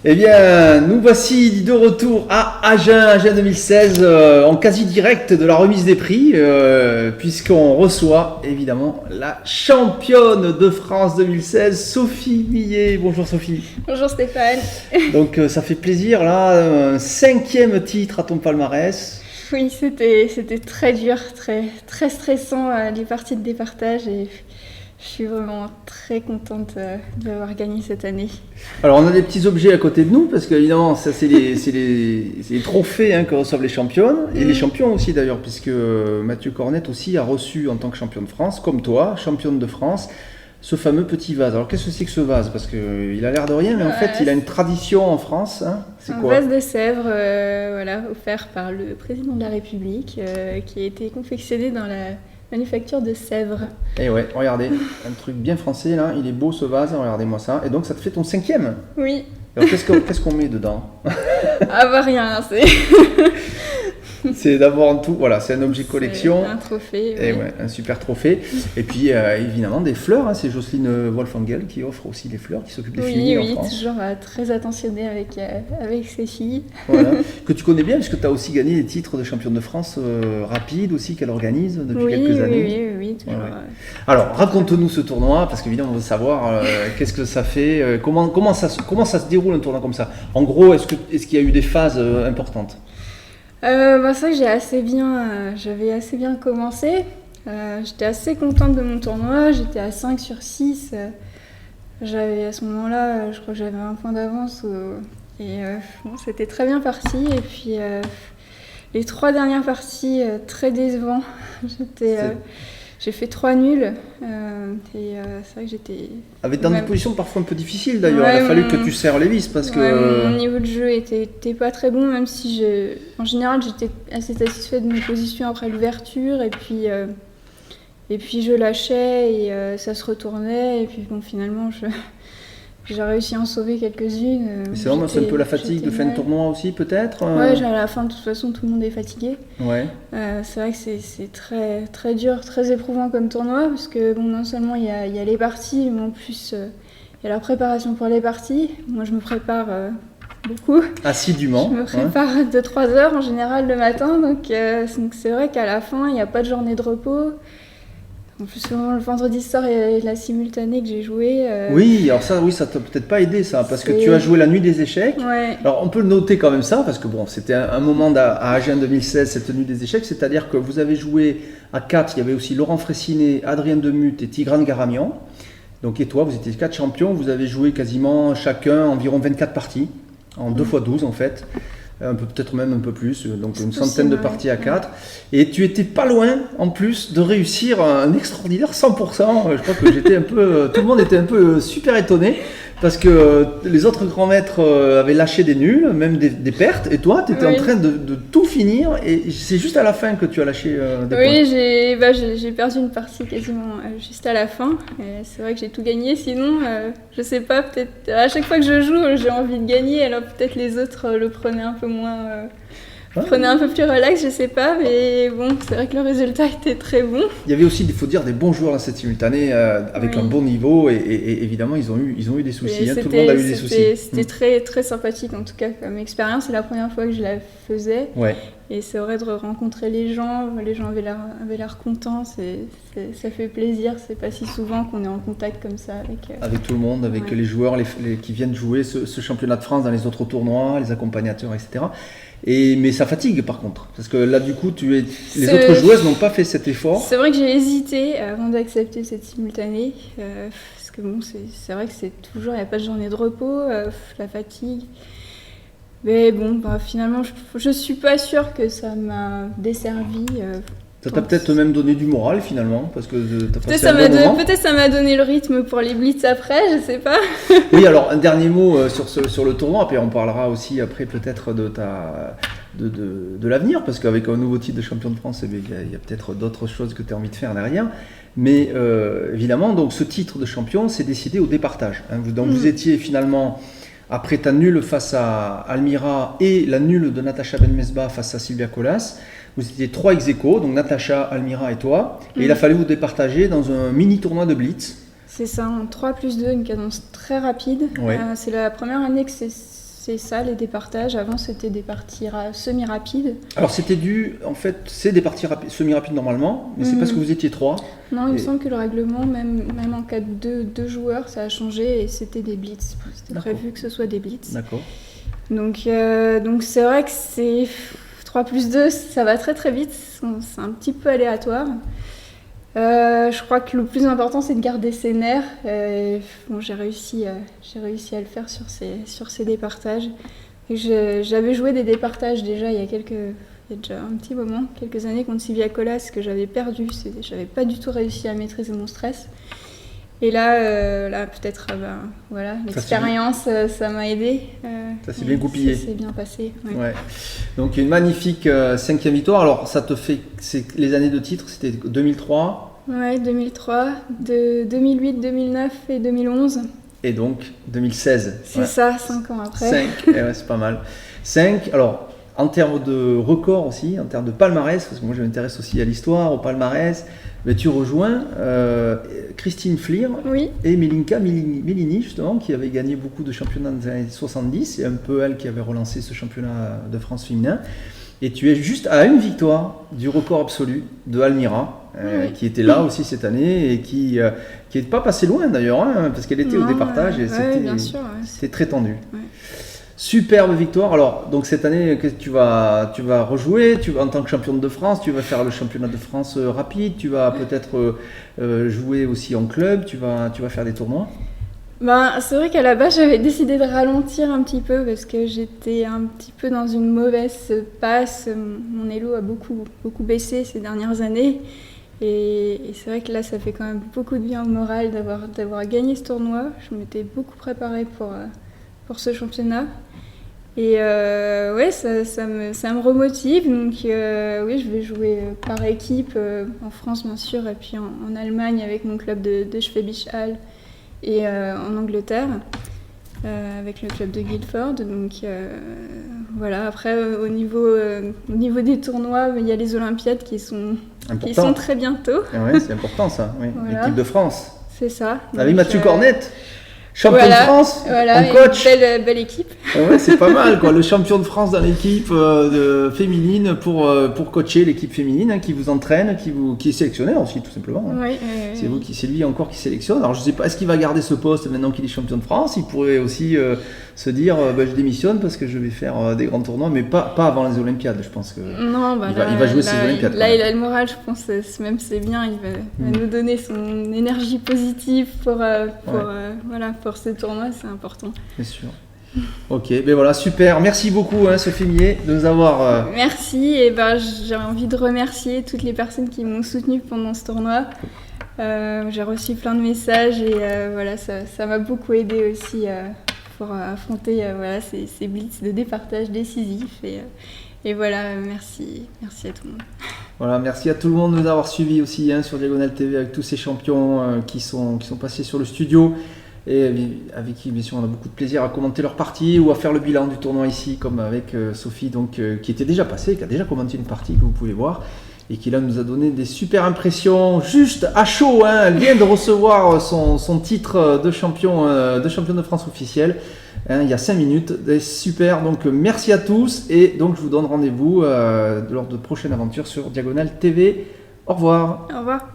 Eh bien, nous voici de retour à Agen 2016, en quasi direct de la remise des prix, puisqu'on reçoit évidemment la championne de France 2016, Sophie Millet. Bonjour Sophie. Bonjour Stéphane. Donc ça fait plaisir, là, un 5e titre à ton palmarès. Oui, c'était très dur, très stressant, les parties de départage, et je suis vraiment très contente d'avoir gagné cette année. Alors on a des petits objets à côté de nous, parce qu'évidemment ça c'est les trophées que reçoivent les championnes, et les champions aussi d'ailleurs, puisque Mathieu Cornette aussi a reçu en tant que champion de France, comme toi, championne de France, ce fameux petit vase. Alors qu'est-ce que c'est que ce vase? Parce qu'il a l'air de rien, mais en fait il a une tradition en France. C'est quoi? Un vase de Sèvres, offert par le président de la République, qui a été confectionné dans la manufacture de Sèvres. Et ouais, regardez, un truc bien français là, il est beau ce vase, regardez-moi ça. Et donc ça te fait ton 5e? Oui. Alors qu'est-ce qu'on met dedans? Ah bah rien, c'est d'abord tout, voilà, c'est un objet collection. C'est un trophée. Et ouais, un super trophée. Et puis évidemment des fleurs, c'est Jocelyne Wolfangel qui offre aussi des fleurs, qui s'occupe des filles en France. Oui, toujours très attentionnée avec ses filles. Voilà. Que tu connais bien, puisque tu as aussi gagné des titres de championne de France rapide aussi, qu'elle organise depuis quelques années. Oui, toujours. Ouais. Alors raconte-nous ce tournoi, parce qu'évidemment on veut savoir qu'est-ce que ça fait, comment ça se déroule un tournoi comme ça. En gros, est-ce qu'il y a eu des phases importantes? C'est vrai que j'avais assez bien commencé. J'étais assez contente de mon tournoi. J'étais à 5 sur 6. À ce moment-là, je crois que j'avais un point d'avance. C'était très bien parti. Et puis, les 3 dernières parties, très décevant. J'ai fait 3 nuls. C'est vrai que j'étais... Dans des positions parfois un peu difficiles d'ailleurs. Il a fallu que tu serres les vis parce que... Mon niveau de jeu était pas très bon, même si en général j'étais assez satisfaite de mes positions après l'ouverture. Et puis je lâchais et ça se retournait. Et puis bon, finalement, j'ai réussi à en sauver quelques-unes. C'est vraiment un peu la fatigue de fin de tournoi aussi, peut-être? Ouais, à la fin, de toute façon, tout le monde est fatigué. Ouais. C'est vrai que c'est très, très dur, très éprouvant comme tournoi, parce que bon, non seulement il y a les parties, mais en plus il y a la préparation pour les parties. Moi, je me prépare beaucoup. Assidûment. Je me prépare 2-3 heures en général le matin, donc c'est vrai qu'à la fin, il n'y a pas de journée de repos. En plus, souvent, le vendredi soir, il y a la simultanée que j'ai jouée. Oui, alors ça t'a peut-être pas aidé ça, parce que tu as joué la nuit des échecs. Ouais. Alors on peut le noter quand même ça, parce que bon, c'était un moment à Agen 2016, cette nuit des échecs, c'est-à-dire que vous avez joué à 4, il y avait aussi Laurent Fressinet, Adrien Demuth et Tigran Garamian. Donc et toi, vous étiez 4 champions, vous avez joué quasiment chacun environ 24 parties, en 2 x 12 en fait. Peut-être même un peu plus, donc une centaine de parties à 4. Et tu étais pas loin, en plus, de réussir un extraordinaire 100%. Je crois que tout le monde était un peu super étonné, parce que les autres grands maîtres avaient lâché des nuls, même des pertes, et toi, tu étais en train de tout finir, et c'est juste à la fin que tu as lâché des points. Oui, j'ai perdu une partie quasiment juste à la fin. Et c'est vrai que j'ai tout gagné, sinon, je sais pas, peut-être à chaque fois que je joue, j'ai envie de gagner, alors peut-être les autres le prenaient un peu moins... Prenez un peu plus relax, je sais pas, mais bon, c'est vrai que le résultat était très bon. Il y avait aussi, il faut dire, des bons joueurs dans cette simultanée avec un bon niveau, et évidemment, ils ont eu des soucis. Tout le monde a eu des soucis. C'était très, très sympathique, en tout cas, comme expérience. C'est la première fois que je la faisais. Ouais. Et c'est vrai de rencontrer les gens avaient l'air contents, ça fait plaisir. C'est pas si souvent qu'on est en contact comme ça avec tout le monde, avec les joueurs qui viennent jouer ce championnat de France dans les autres tournois, les accompagnateurs, etc. Mais ça fatigue par contre, parce que là du coup les autres joueuses n'ont pas fait cet effort. C'est vrai que j'ai hésité avant d'accepter cette simultanée, parce que bon, c'est vrai que c'est toujours, il n'y a pas de journée de repos, la fatigue. Mais bon, finalement, je suis pas sûre que ça m'a desservi. Ça t'a peut-être même donné du moral finalement, parce que t'as passé peut-être ça m'a donné le rythme pour les blitz après, je sais pas. Oui, alors un dernier mot sur le tournoi, puis on parlera aussi après peut-être de l'avenir, parce qu'avec un nouveau titre de champion de France, il y a peut-être d'autres choses que tu as envie de faire derrière. Mais évidemment, donc ce titre de champion, c'est décidé au départage. Donc vous étiez finalement, après ta nulle face à Almira et la nulle de Natacha Benmesba face à Sylvia Colas, vous étiez 3 ex-aequo, donc Natacha, Almira et toi, et il a fallu vous départager dans un mini tournoi de blitz. C'est ça, en 3+2, une cadence très rapide. Ouais. C'est la première année que c'est ça, les départages. Avant, c'était des parties semi-rapides. Alors c'était en fait, c'est des parties semi-rapides normalement, mais c'est parce que vous étiez 3. Non, il me semble que le règlement, même en cas de deux joueurs, ça a changé et c'était des blitz. C'était prévu que ce soit des blitz. D'accord. Donc c'est vrai que c'est 3+2, ça va très très vite, c'est un petit peu aléatoire. Je crois que le plus important, c'est de garder ses nerfs. Bon, j'ai réussi à le faire sur ces départages. J'avais joué des départages déjà il y a déjà un petit moment, quelques années contre Sylvia Colas, que j'avais perdu. J'avais pas du tout réussi à maîtriser mon stress. Et là peut-être, voilà, l'expérience, ça m'a aidé. Ça s'est bien goupillé. Ça s'est bien passé. Ouais. Ouais. Donc une magnifique 5e victoire. Alors ça te fait, les années de titre, c'était 2003. Ouais, 2003, 2008, 2009 et 2011. Et donc 2016. C'est ça, 5 ans après. 5, ouais, c'est pas mal. 5, alors en termes de record aussi, en termes de palmarès, parce que moi je m'intéresse aussi à l'histoire, au palmarès, mais tu rejoins Christine Fleer et Milinka Milini, justement, qui avait gagné beaucoup de championnats dans les années 70. C'est un peu elle qui avait relancé ce championnat de France féminin. Et tu es juste à une victoire du record absolu de Almira, qui était là aussi cette année et qui n'est pas passé loin d'ailleurs, hein, parce qu'elle était au départage et c'était très tendu. Ouais. Superbe victoire. Alors, donc cette année, tu vas rejouer, en tant que championne de France, tu vas faire le championnat de France rapide, tu vas peut-être jouer aussi en club, tu vas faire des tournois. C'est vrai qu'à la base, j'avais décidé de ralentir un petit peu parce que j'étais un petit peu dans une mauvaise passe. Mon elo a beaucoup baissé ces dernières années. Et c'est vrai que là, ça fait quand même beaucoup de bien au moral d'avoir gagné ce tournoi. Je m'étais beaucoup préparée pour ce championnat. Et ça me remotive. Donc oui, je vais jouer par équipe en France, bien sûr, et puis en Allemagne avec mon club de Schwäbisch Hall. Et en Angleterre, avec le club de Guildford. Donc voilà, après au niveau des tournois, il y a les Olympiades qui sont très bientôt. Ouais, c'est important ça, oui. Voilà. L'équipe de France. C'est ça. Avec Mathieu Cornette, champion de France, en coach. Belle équipe. Ouais, c'est pas mal, quoi. Le champion de France dans l'équipe féminine pour coacher l'équipe féminine, qui vous entraîne, qui est sélectionné aussi, tout simplement. Oui, c'est lui encore qui sélectionne. Alors je sais pas, est-ce qu'il va garder ce poste maintenant qu'il est champion de France? Il pourrait aussi se dire, je démissionne parce que je vais faire des grands tournois, mais pas avant les Olympiades, je pense que. Non, il va jouer ses Olympiades. Là, il a le moral, je pense, même c'est bien. Il va nous donner son énergie positive pour ce tournoi, c'est important. Bien sûr. Ok, ben voilà, super. Merci beaucoup, Sophie Millet, de nous avoir. Merci, et j'ai envie de remercier toutes les personnes qui m'ont soutenue pendant ce tournoi. J'ai reçu plein de messages et ça m'a beaucoup aidé aussi pour affronter ces blitz de départage décisifs. Et voilà, merci à tout le monde. Voilà, merci à tout le monde de nous avoir suivis aussi sur Diagonale TV avec tous ces champions qui sont passés sur le studio. Et avec qui, bien sûr, on a beaucoup de plaisir à commenter leur partie ou à faire le bilan du tournoi ici, comme avec Sophie, donc, qui était déjà passée, qui a déjà commenté une partie que vous pouvez voir, et qui là nous a donné des super impressions, juste à chaud. Elle vient de recevoir son titre de champion de France officiel, il y a 5 minutes. Super, donc merci à tous, et donc je vous donne rendez-vous lors de prochaines aventures sur Diagonale TV. Au revoir. Au revoir.